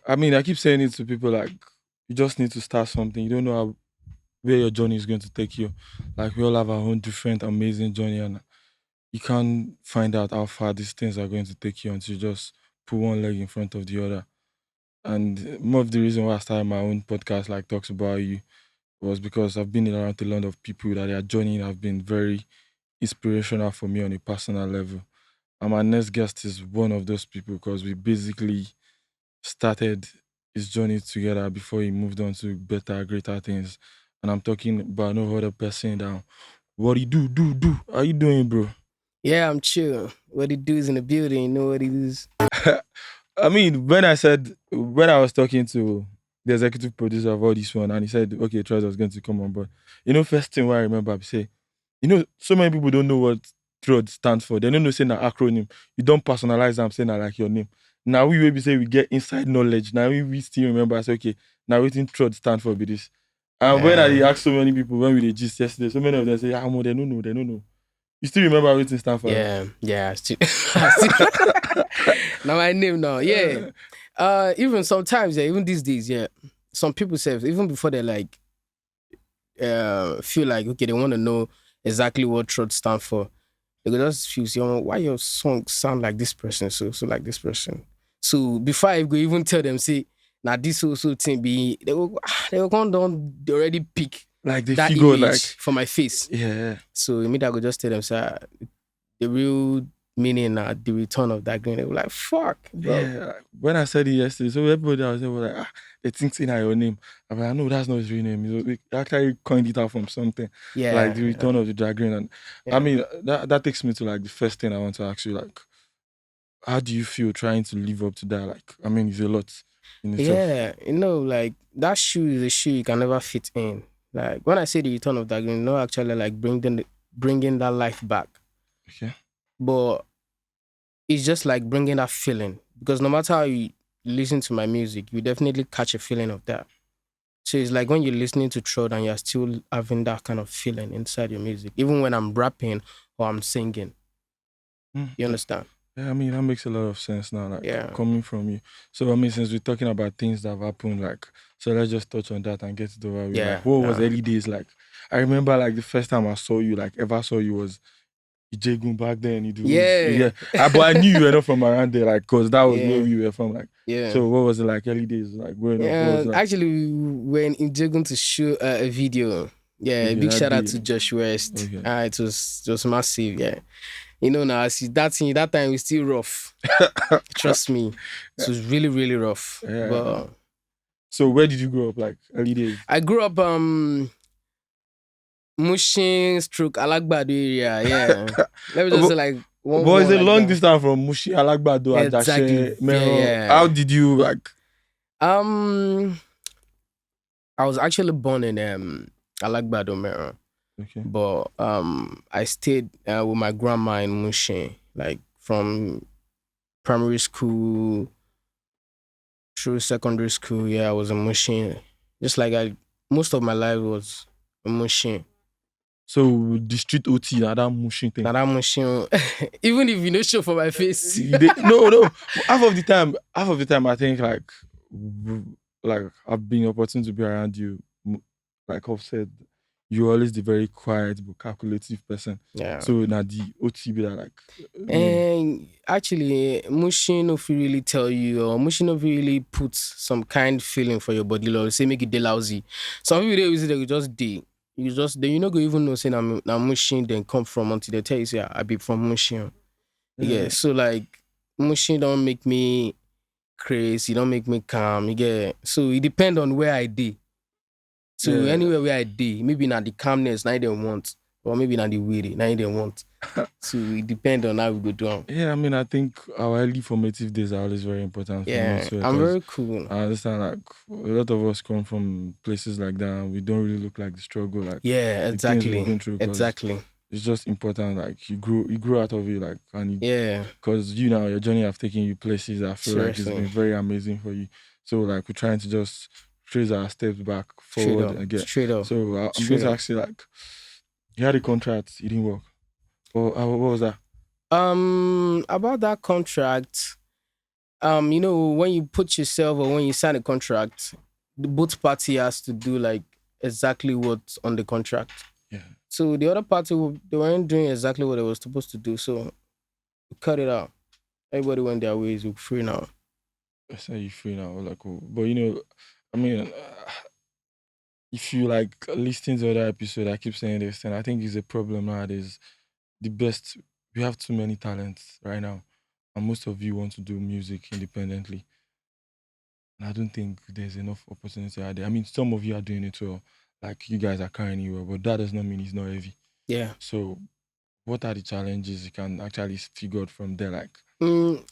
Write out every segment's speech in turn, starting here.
I mean, I keep saying it to people like, you just need to start something. You don't know where your journey is going to take you. Like, we all have our own different, amazing journey, and you can't find out how far these things are going to take you until you just put one leg in front of the other. And more of the reason why I started my own podcast, like talks about you, was because I've been around a lot of people that their journey have been very inspirational for me on a personal level. And my next guest is one of those people because we basically started his journey together before he moved on to better, greater things. And I'm talking about no other person than what he do. How you doing, bro? Yeah, I'm chill. What it do is in the building, you know what it is. I mean, when I was talking to the executive producer of all this one, and he said, okay, Trust was going to come on board. First thing what I remember, I say, so many people don't know what TROD stands for. They don't know saying an acronym. You don't personalize them saying that like your name. Now we will be say we get inside knowledge. Now we still remember. I say, okay, now we think TROD stand for be this. And when I Yeah, asked so many people when we did gist yesterday, so many of them say, they don't know. You still remember everything stand for? yeah. I still now my name now. Yeah. Even sometimes, yeah, even these days, yeah. Some people say even before they like feel like okay, they want to know exactly what TROT stand for. They go just feel say, oh, why your song sound like this person, so like this person. So before I go even tell them, say, now this also thing be they will come down, they already pick Like they that figure image like for my face. yeah. So immediately I go just tell them, say, the real meaning the return of that green. They were like, fuck, bro. Yeah, when I said it yesterday, so everybody I was like, they think saying your name. I'm like, no, that's not his real name. They actually coined it out from something like Yeah, the Return of the Dagrin. And I yeah. mean, that takes me to like the first thing I want to ask you, like, how do you feel trying to live up to that? Like, I mean, it's a lot in itself. Yeah, like that shoe is a shoe you can never fit in. Like when I say the return of that green, no, actually like bringing that life back, Okay. but it's just like bringing that feeling because no matter how you listen to my music, you definitely catch a feeling of that. So it's like when you're listening to Trod and you're still having that kind of feeling inside your music, even when I'm rapping or I'm singing. You Yeah. understand? Yeah, I mean that makes a lot of sense now, like Yeah, coming from you. So I mean, since we're talking about things that have happened, like so let's just touch on that and get it over with. Like yeah, what was yeah. early days like? I remember like the first time I saw you, like ever saw you was Ijegun back then. You do Yeah, yeah. But I knew you were not from around there, like cause that was where yeah, we were from. Like yeah. so what was it like early days, like growing up? What was Yeah, it like? actually, we were in Jagun to shoot a video. Yeah, Okay, big that shout out day. to Josh West. Okay. It was massive. Yeah, now see that thing that time was still rough. Trust me, it was really really rough. Yeah. But So where did you grow up, like early days? I grew up Mushin stroke Alagbado area. Yeah, let me just but, say like but it's one a like long that. distance from Mushi, Alagbado, Exactly. Ajashe, Yeah, Mero. How yeah. did you like? Um, I was actually born in Alagbado, Okay. but I stayed with my grandma in Mushin, like from primary school through secondary school. Yeah, I was in Mushin. Just like most of my life was in Mushin. So the street OT, that Mushi thing. Now that Mushin, even if you no show for my face. No. Half of the time, I think like I've been opportunity to be around you. Like I've said, you're always the very quiet but calculative person. Yeah. So now the OT be that like maybe. And actually, Mushin no fit really tell you, or Mushin no fit really put some kind feeling for your body, or say make it dey lousy. Some people they visit, they go just dey. You just then you no go even know say na Mushin then come from until they tell you say I be from Mushin. Yeah, Yeah. so like Mushin don't make me crazy, don't make me calm. You get so it depend on where I dey. So Yeah. anywhere where I dey, maybe na the calmness na they want, or maybe na the weary na they want. So it depend on how we go do am. Yeah, I mean, I think our early formative days are always very important for me Yeah, too, I'm because very cool. I understand like a lot of us come from places like that, and we don't really look like the struggle, like Yeah, the things we've exactly. been through, because Exactly. it's just important. Like you grow out of it, like, and Yeah, because your journey have taken you places. I feel like it's seriously. been very amazing for you. So like we're trying to just trace our steps back Straight forward up. again. Straight up. So I'm going Straight to up. ask you like, you had a contract, it didn't work, or what was that? About that contract, when you put yourself or when you sign a contract, the both party has to do like exactly what's on the contract. Yeah. So the other party they weren't doing exactly what they were supposed to do. So we cut it out. Everybody went their ways. We're free now. I say you free now, like, cool. But I mean, if you like listen to other episode, I keep saying this, and I think it's a problem nowadays. The best, we have too many talents right now, and most of you want to do music independently. And I don't think there's enough opportunity out there. I mean, some of you are doing it well, like you guys are carrying it well, but that does not mean it's not heavy. Yeah. So, what are the challenges you can actually figure out from there? Like,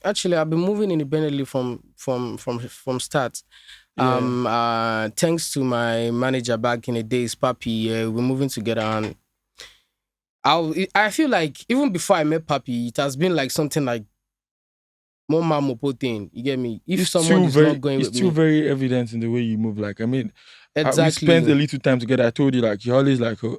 Actually, I've been moving independently from start. yeah, Thanks to my manager back in the days, Papi. We're moving together, and I feel like even before I met Papi, it has been like something like more mamopo thing. You get me? If someone is not going it's with still me, very evident in the way you move. Like, I mean, we spent a exactly. little time together. I told you, like, you're always like, oh,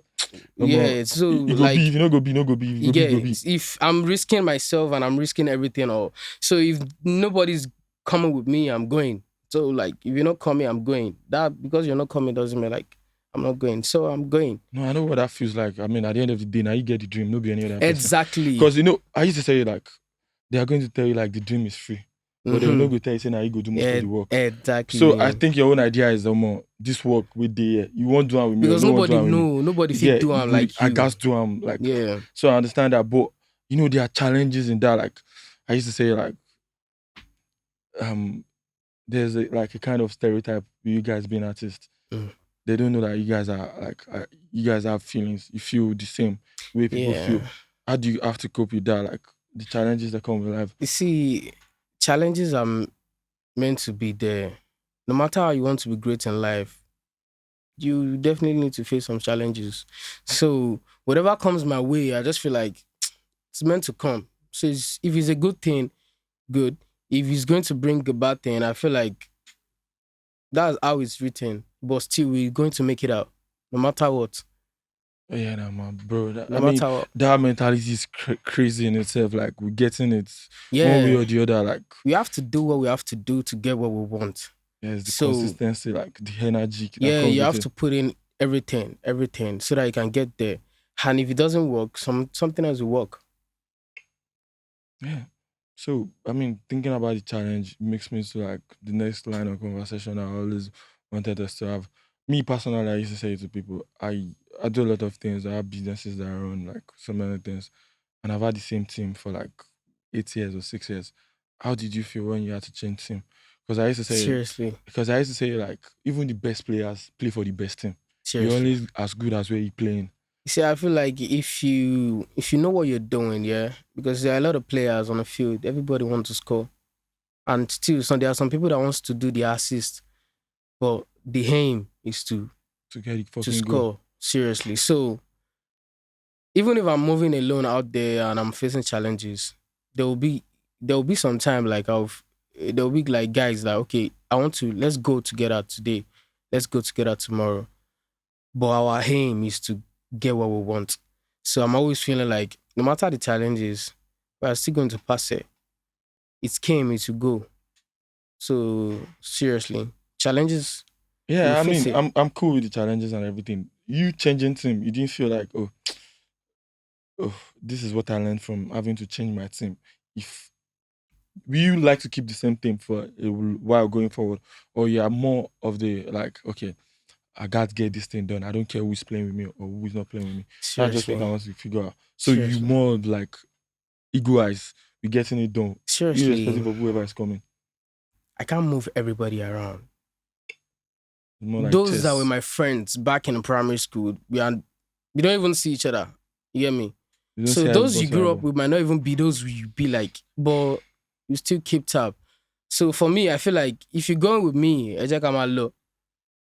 no more. Yeah. So You go be, like if you no go be, no go be, if you go be, yeah, go be. if I'm risking myself and I'm risking everything, or so if nobody's coming with me, I'm going. So like if you're not coming, I'm going. That because you're not coming doesn't mean like I'm not going. So I'm going. No, I know what that feels like. I mean, at the end of the day, now you get the dream, no be any other person. Exactly. Because I used to say like they are going to tell you like the dream is free, but they will not Mm-hmm. go tell you say now you go do most of Yeah, the work. So I exactly. think your own idea is this work with the you won't do it with me or Because no one do it with me. nobody fit Yeah, do you I'm go like I you. got to like Yeah. so I understand that, but there are challenges in that. Like I used to say like um there's like a kind of stereotype with you guys being artists. Mm. They don't know that you guys are like you guys have feelings. You feel the same way people feel. Yeah. How do you have to cope with that? Like the challenges that come with life. You see, challenges are meant to be there. No matter how you want to be great in life, you definitely need to face some challenges. So whatever comes my way, I just feel like it's meant to come. So if it's a good thing, good. If it's going to bring a bad thing, I feel like that's how it's written. But still, we're going to make it out, no matter what. Yeah, nah, man, bro. I No mean, matter what. that mentality is crazy in itself. Like we're getting it one way Yeah, or the other. Like we have to do what we have to do to get what we want. there's the So consistency, like the energy that yeah, comes you with have it. to put in everything, so that you can get there. And if it doesn't work, something else will work. Yeah. So I mean, thinking about the challenge makes me to like the next line of conversation I always wanted us to have. Me personally, I used to say to people, I do a lot of things. I have businesses that I run, like so many things, and I've had the same team for like 8 years or 6 years. How did you feel when you had to change team? Because I used to say, Seriously, like even the best players play for the best team. You're seriously. only as good as where you're playing. You see, I feel like if you know what you're doing, yeah, because there are a lot of players on the field. Everybody wants to score, and still, there are some people that wants to do the assist, but the aim is To get the to fucking goal. score. Seriously, so even if I'm moving alone out there and I'm facing challenges, there will be some time like there will be like guys like okay, let's go together today, let's go together tomorrow. But our aim is to get what we want. So I'm always feeling like no matter the challenges, we're still going to pass it. It came, it will go. So seriously, challenges, we'll Yeah, I face mean, it. I'm cool with the challenges and everything. You changing team, you didn't feel like, oh, this is what I learned from having to change my team. If will you like to keep the same team for a while going forward, or you are more of the like, okay, I got to get this thing done. I don't care who's playing with me or who's not playing with me. That's just what I Seriously, want to figure out. So you seriously, more of like ego eyes, we getting it done, seriously. irrespective of whoever is coming. I can't move everybody around. It's more like Those that were chess. my friends back in primary school, we don't even see each other. You get me? You don't So see how it those you goes grew up forever. with might not even be those you be like, but you still keep tab. So for me, I feel like if you're going with me, ẹ jẹ́ ká máa lọ.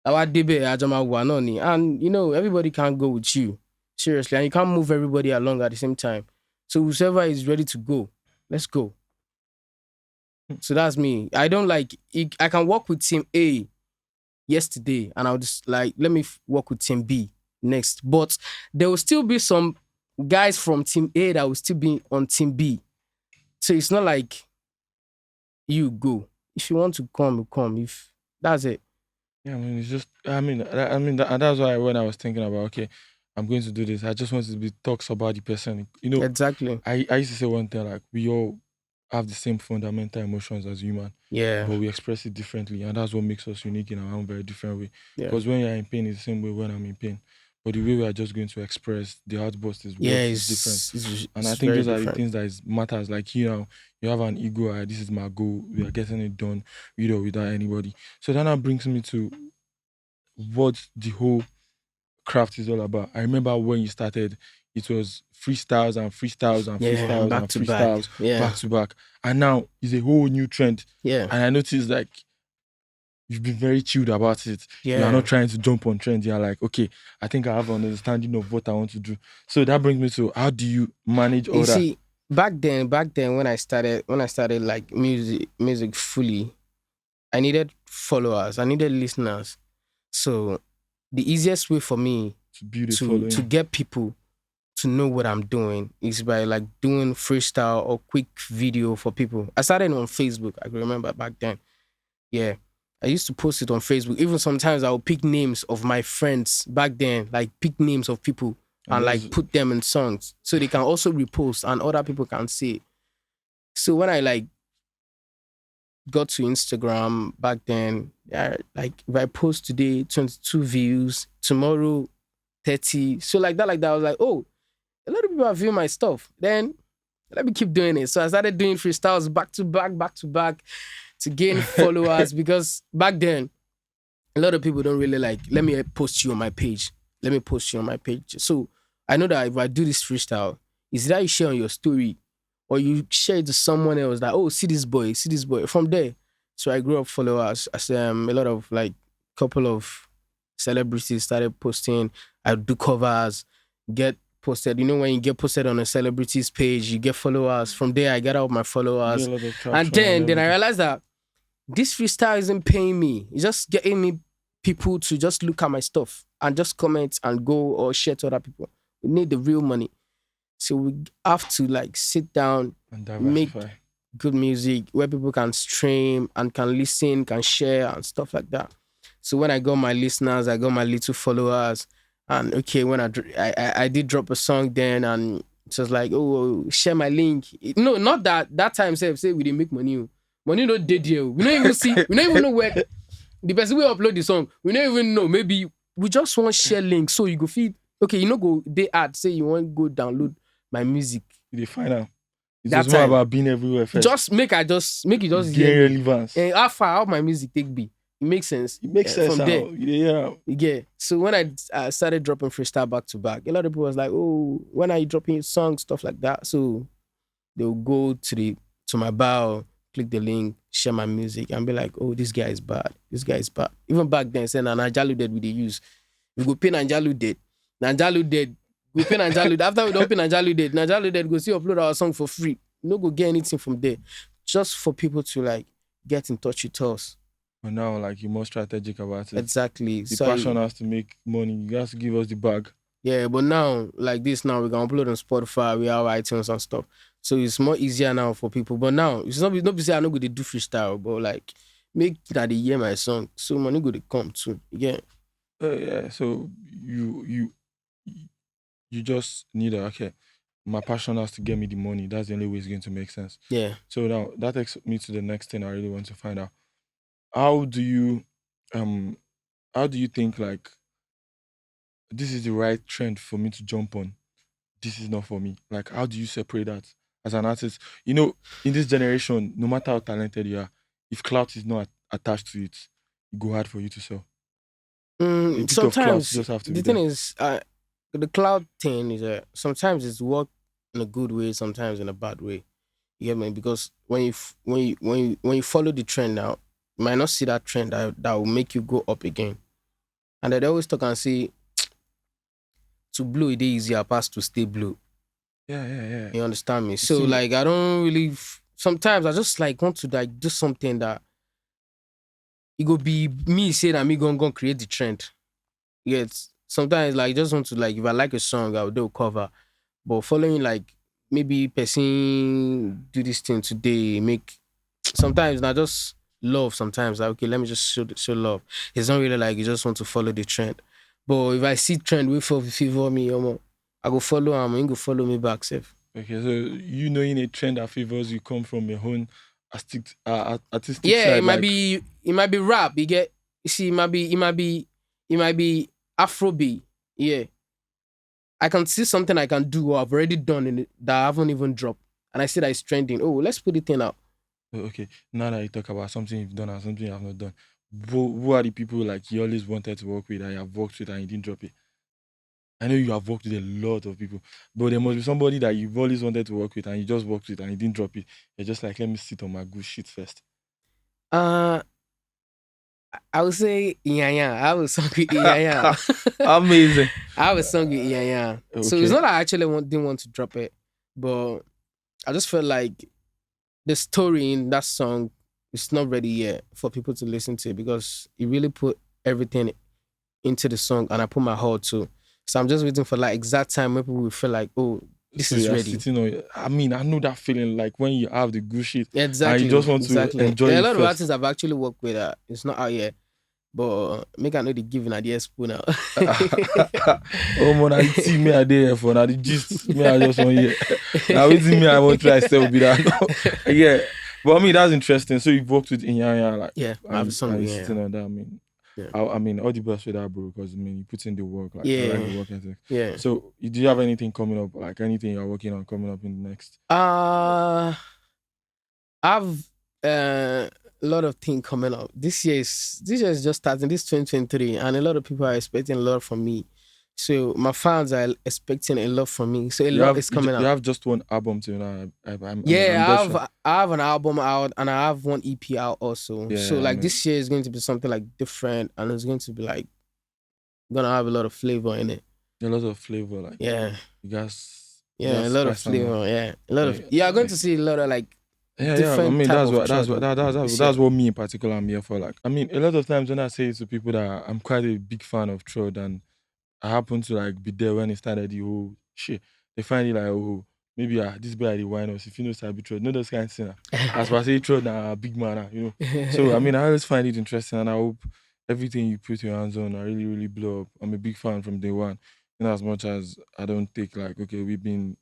Àwa débẹ̀, a jọ máa wà náà ni. And everybody can't go with you. Seriously. And you can't move everybody along at the same time. So whoever is ready to go, let's go. So that's me. I don't like I can work with team A yesterday and I'll just like let me work with team B next. But there will still be some guys from team A that will still be on team B. So it's not like you go. If you want to come, you come. If that's it. Yeah, I mean, it's just. And that's why when I was thinking about, okay, I'm going to do this. I just wanted to be talks about the person. Exactly. I used to say one thing like we all have the same fundamental emotions as human, Yeah. but we express it differently, and that's what makes us unique in our own very different way. Yeah. Because when you're in pain, it's the same way when I'm in pain, but the way we are just going to express the outburst is what Yeah, is different. And I it's think very those are the different. things that is matters. Like you have an ego. This is my goal. We are getting it done, with or without anybody. So that now brings me to what the whole craft is all about. I remember when you started, it was freestyles and freestyles and Yeah, freestyles back and to back. freestyles Yeah. back to back. And now it's a whole new trend. Yeah. And I noticed like you've been very chilled about it. You are not Yeah. trying to jump on trends. You're like, okay, I think I have an understanding of what I want to do. So that brings me to how do you manage You all that? see, back then when I started like music fully, I needed followers, I needed listeners. So the easiest way for me To build a to following. get people to know what I'm doing is by like doing freestyle or quick video for people. I started on Facebook. I can remember back then. Yeah. I used to post it on Facebook. Even sometimes I would pick names of my friends back then, like pick names of people And and like just put them in songs so they can also repost and other people can see. So when I like got to Instagram back then, like if I post today 22 views, tomorrow 30. So like that, I was like, oh, a lot of people are viewing my stuff. Then let me keep doing it. So I started doing freestyles back to back to gain followers because back then a lot of people don't really like, let me post you on my page. Let me post you on my page. So I know that if I do this freestyle, is that you share on your story or you share it to someone else that, oh, see this boy. From there. So I grew up followers as a lot of like couple of celebrities started posting. I do covers, get posted. You know, when you get posted on a celebrity's page, you get followers. From there, I get out my you get followers. a lot of And traction and then I everything. realized that this freestyle isn't paying me. It's just getting me people to just look at my stuff and just comment and go or share to other people. We need the real money. So we have to like sit down, And make diversify. good music where people can stream and can listen, can share and stuff like that. So when I got my listeners, I got my little followers, and okay, when I did drop a song then, and it was like, oh, share my link. No, not that time. Say we didn't make money. Oh. Money no dead here. We don't even see. We don't even know where the person will upload the song. We don't even know. Maybe we just want share link so you go feed. Okay, you know go they add say you want go download my music The final. It that was more time. about being everywhere first. Just make you just hear Gain me. relevance. And how far how my music take be. It makes sense. It makes sense From there, now. Yeah. you get. So when I started dropping freestyle back to back, a lot of people was like, "Oh, when are you dropping songs, stuff like that?" So they'll go to my bio, click the link, share my music, and be like, "Oh, this guy is bad. This guy is bad." Even back then, saying Najalu dead we dey use. We go pay Najalu dead. Najalu dead. We pay Najalu. After we don't pay Najalu dead go see upload our song for free. You no go get anything from there. Just for people to like get in touch with us. But now, like, you're more strategic about it. Exactly. The So passion has to make money. You have to give us the bag. yeah, but now like this now we can upload on Spotify, we have iTunes and stuff. So it's more easier now for people. But now it's not be say I no go dey do freestyle, but like make that they hear my song. So money go to come too. Yeah. Yeah. So you just need okay. My passion has to get me the money. That's the only way it's going to make sense. Yeah. So now that takes me to the next thing I really want to find out. How do you um how do you think like this is the right trend for me to jump on? This is not for me. Like, how do you separate that as an artist? In this generation, no matter how talented you are, if clout is not attached to it, it go hard for you to sell. A bit of clout Sometimes just have to the be thing there. is, the cloud thing is sometimes it's work in a good way, sometimes in a bad way. You get me? Because when you follow the trend now, you might not see that trend that will make you go up again. And they always talk and say to blow it dey easier pass to stay blue. Yeah, yeah, yeah. You understand me? You So see, like I don't really sometimes I just like want to like do something that it go be me say that me gonna create the trend. Yet sometimes like just want to like if I like a song I'll do a cover. But following like maybe person do this thing today, make sometimes not just love. Sometimes like okay, let me just show love. It's not really like you just want to follow the trend. But if I see trend we for favor me, I go follow him. He go follow me back, safe. Okay, so you knowing a trend that favors you come from your own artistic Yeah, side, like it might be rap. You get you see, it might be Afrobeat. Yeah. I can see something I can do or I've already done in it that I haven't even dropped. And I see that it's trending. Oh, let's put it in out. okay, now that you talk about something you've done and something you have not done, who are the people like you always wanted to work with and you have worked with and you didn't drop it? I know you have worked with a lot of people, but there must be somebody that you've always wanted to work with and you just worked with and you didn't drop it. You're just like, let me sit on my good shit first. Uh I would say yeah. I have a song with yeah. Amazing. I have a song with yeah. So it's Okay. not that I actually didn't want to drop it, but I just felt like the story in that song is not ready yet for people to listen to because it really put everything into the song and I put my heart too. So I'm just waiting for like exact time where people will feel like, oh, this So is you're ready. sitting on. I mean, I know that feeling like when you have the good shit and you Exactly, just want to exactly. enjoy There are a it lot of first. artists I've actually worked with. It's not out yet, but make I know the giving at the expo now. Oh man, I see me I dey here for now. The gist me I just want hear. Now waiting me I want try sell be that. Yeah, but I mean that's interesting. So you've worked with Inyanya like Yeah, I have a song and with you're yeah, sitting on that. I mean, yeah, I mean all the best with that, bro. Because I mean you put in the work. Like I like yeah, the work ethic. yeah. So do you have anything coming up? Like anything you're working on coming up in the next? Uh I've a lot of things coming up. This year is just starting. This 2023, and a lot of people are expecting a lot from me. So my fans are expecting a lot from me. So a lot is coming You out. have just one album till now. I'm Yeah, just sure. I have an album out and I have one EP out also. So Yeah, I like mean this year is going to be something like different and it's going to be like gonna have a lot of flavor in it. a lot of flavor. Like Yeah. you Yeah, a guys lot of spice them up. flavor. Yeah. A lot of Yeah, you are going to see a lot of like yeah. I different mean, type that's of what trod this year. that's what me in particular I'm here for. Like, I mean, a lot of times when I say it to people that I'm quite a big fan of Trod, and I happen to like be there when it started the whole shit, they find it like, oh, maybe this guy the wine us if you know Sabi Trod, no those kind of thing. As per say Trod, a big man, you know. So I mean, I always find it interesting, and I hope everything you put your hands on, I really, really blow up. I'm a big fan from day one. In as much as I don't take like, okay, we've been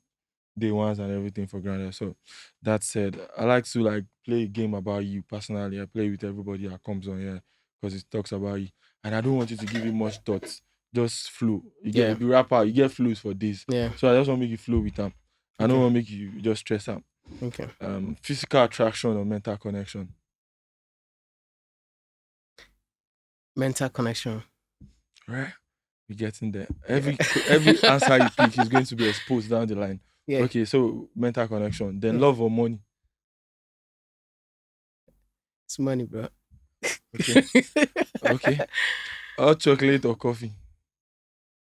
day ones and everything for granted. So that said, I like to like play a game about you personally. I play with everybody that comes on here because it talks about you. And I don't want you to give it much thoughts. Just flow. You get Yeah. if you rap out, you get flows for days. Yeah. So I just want to make you flow with them. I don't Okay. want to make you just stress out. Okay. Physical attraction or mental connection. Mental connection. Right? We're getting there. Yeah. Every answer you pick is going to be exposed down the line. Yeah. Okay, so mental connection. Then Mm. love or money. It's money, bro. Okay. Okay. Hot chocolate or coffee?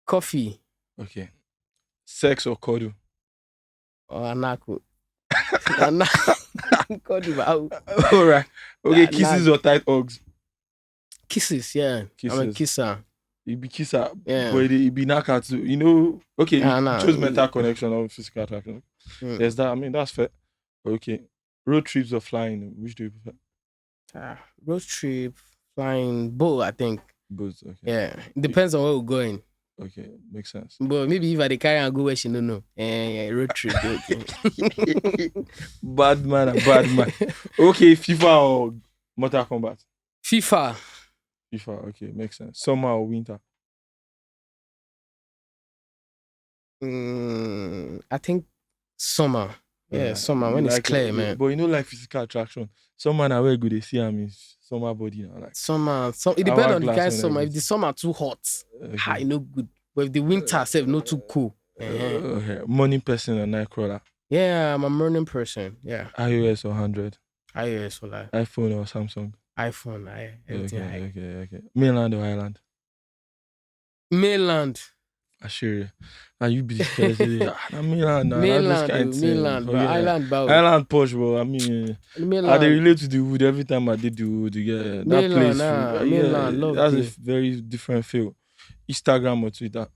Coffee Okay. Sex or cuddle? or anako. Coffee, bro. All right. Okay. Kisses Anak. or tight hugs? Kisses, yeah. I'm a Kisses. kisser. You be kisser, Yeah. but it be knackered too. You know. Okay. Ah, You nah. chose mental connection or physical attraction. Mm. There's that. I mean, that's fair. Okay. Road trips or flying? Which do you prefer? Road trip, flying, boat, I think. Both. Okay. Yeah. It depends on where we're going. Okay. Makes sense. But maybe if I dey carry and go where she no know. Yeah, road trip, dey okay. Bad man, a bad man. Okay. FIFA or Mortal Kombat? FIFA. FIFA. Okay. Makes sense. Summer or winter? I think summer. Yeah, summer You when it's like, clear, man. but you know, like physical attraction. Some man are very good. They see him is summer body now. Like Summer, it depends on the hourglass kind of and summer. If the everything. summer too hot, Okay. it no good. But if the winter self not too cool. Okay. Morning person or night crawler. Yeah, I'm a morning person. Yeah. iOS or 100. iOS for like iPhone or Samsung. iPhone, everything. Okay. Mainland or island. Mainland. Assure. Now you be this person. Mainland. Nah, that's those Mainland, kind oh, of thing. mainland, Oh but yeah. island, bow. Island posh, but I mean, I they Mainland, relate to the wood every time I did the wood. Yeah, that mainland, place, yeah, mainland, love that's a day. very different feel. Instagram or Twitter.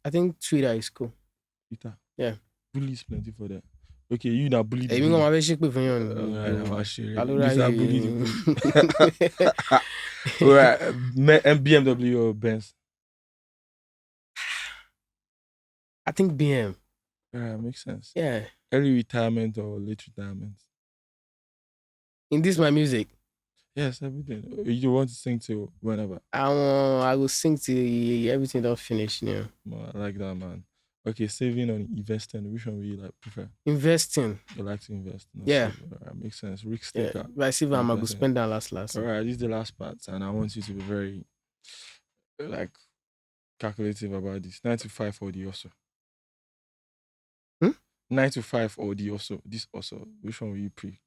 I think Twitter is cool. Twitter. Yeah. Really is plenty for that. Okay, you now bully the Èmi gan bully. máa fẹ́ ṣépè fún yàn ni. Alright, I'm Ta actually ló Mr. ráyè? Bully the bully. Alright, BMW or Benz? I think BM. Alright, makes sense. Yeah. Early retirement or late retirement? In this my music. Yes, everything. You want to sing till whenever. I will sing till everything don't finish, you know. I like that, man. Okay, saving or investing, which one will you like prefer? Investing. You like to invest? No, Yeah. save. Alright, makes sense. Risk Yeah. taker. If I see I'm gonna go Person. spend that last. Alright, this is the last part, and I want you to be very like calculative about this. 9 to 5 or the also. 9 to 5 or the also. This also. Which one will you pick?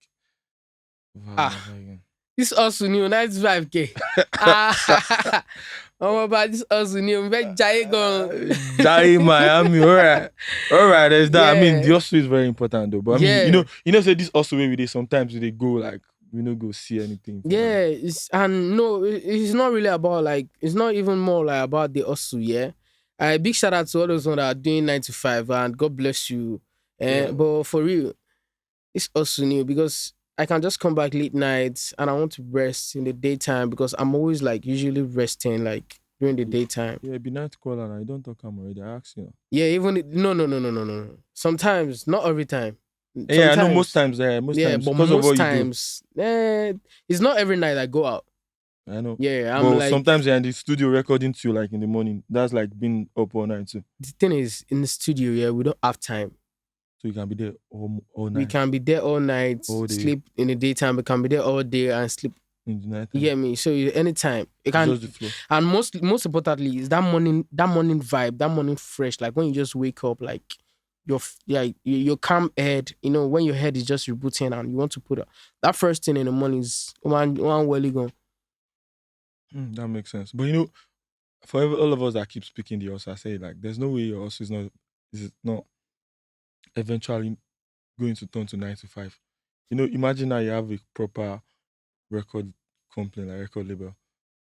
This also new 95K. Oh but this also new. Very jai Die Miami. Alright. There's that. I mean, Yeah. the also is very important though. But I mean, Yeah. say this also where we they sometimes they go like we don't go see anything. Yeah, it's not really about like it's not even more like about the hustle, yeah. Big shout out to all those ones that are doing 9 to 5 and God bless you. Yeah. But for real, it's also new because I can just come back late nights and I want to rest in the daytime because I'm always like usually resting like during the daytime. Yeah, be nice caller and I don't talk I'm already. I ask you. Yeah, no. Sometimes, not every time. Yeah, I know most times. Most Yeah, times but because of what most you do. times, it's not every night I go out. I know. Yeah, I'm but like sometimes you're in the studio recording to like in the morning. That's like being up all night too. the thing is in the studio, yeah, we don't have time. So you can be there all night. We can be there all night, All day. sleep in the daytime. We can be there all day and sleep in the night. You get me? So anytime you It's can, just the flow. and most importantly is that morning vibe, that morning fresh. Like when you just wake up, like your calm head. You know when your head is just rebooting and you want to put that first thing in the morning is one well gone. That makes sense. But for all of us that keep speaking the also, I say like there's no way your also is not eventually going to turn to 9 to 5. Imagine now you have a proper record company, like record label.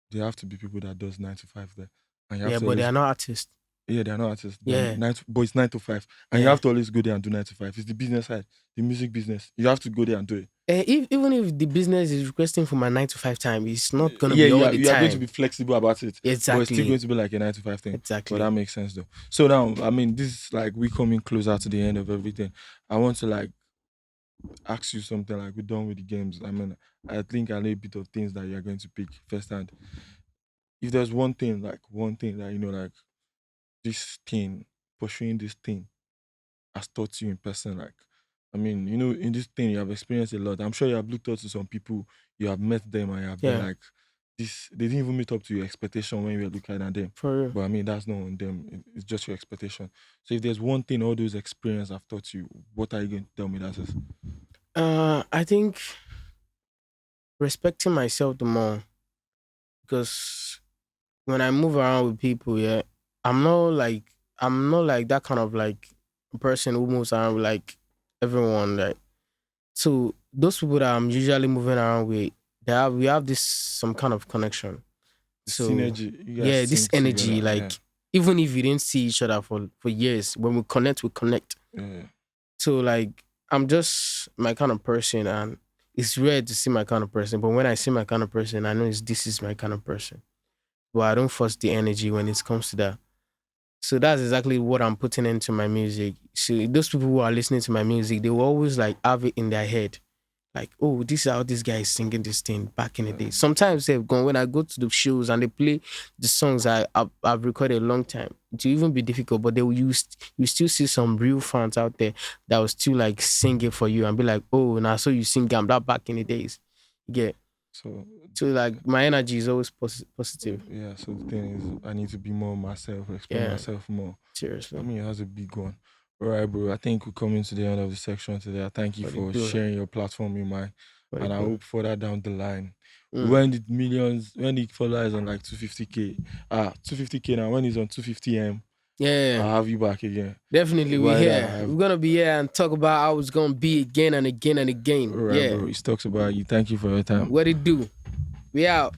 There have to be people that does 9 to 5 there. And you have to but they are not artists. Yeah, they're not artists. Yeah. But it's 9 to 5. And you have to always go there and do 9 to 5. It's the business side, the music business. You have to go there and do it. Even if the business is requesting for my 9 to 5 time, it's not gonna be all the time. You are going to be flexible about it. Exactly. But it's still going to be like a 9 to 5 thing. Exactly. But that makes sense though. So now, I mean, this is like we coming closer to the end of everything. I want to like ask you something like we're done with the games. I mean, I think I know a bit of things that you're going to pick firsthand. If there's one thing that like this thing, pursuing this thing has taught you in person, like I mean, in this thing you have experienced a lot. I'm sure you have looked up to some people, you have met them and you have been like this, they didn't even meet up to your expectation when you were looking at them. For real. But I mean that's not on them. It's just your expectation. So if there's one thing all those experiences have taught you, what are you going to tell me that is? I think respecting myself the more because when I move around with people, yeah, I'm not like that kind of like person who moves around with like everyone. Like so those people that I'm usually moving around with, we have this some kind of connection. So synergy. You guys this sync energy, together, like even if we didn't see each other for years, when we connect, we connect. Yeah. So like I'm just my kind of person and it's rare to see my kind of person, but when I see my kind of person, I know this is my kind of person. But I don't force the energy when it comes to that. So that's exactly what I'm putting into my music. So those people who are listening to my music, they will always like have it in their head. Like, oh, this is how this guy is singing this thing back in the day. Sometimes they've gone when I go to the shows and they play the songs I've recorded a long time. It will even be difficult, but they will you still see some real fans out there that will still like sing it for you and be like, oh, now so you sing that back in the days. Yeah. So like my energy is always positive. Yeah, so the thing is I need to be more myself, explain myself more. Seriously. I mean, that's a big one. All right, bro. I think we're coming to the end of the section today. I thank you for sharing your platform in mine. And I hope further down the line, when the followers on like 250K, 250K now, when it's on 250M, I'll have you back again. Definitely, we're here. We're gonna be here and talk about how it's gonna be again and again and again. All right, bro. He talks about you. Thank you for your time. What it do? We out.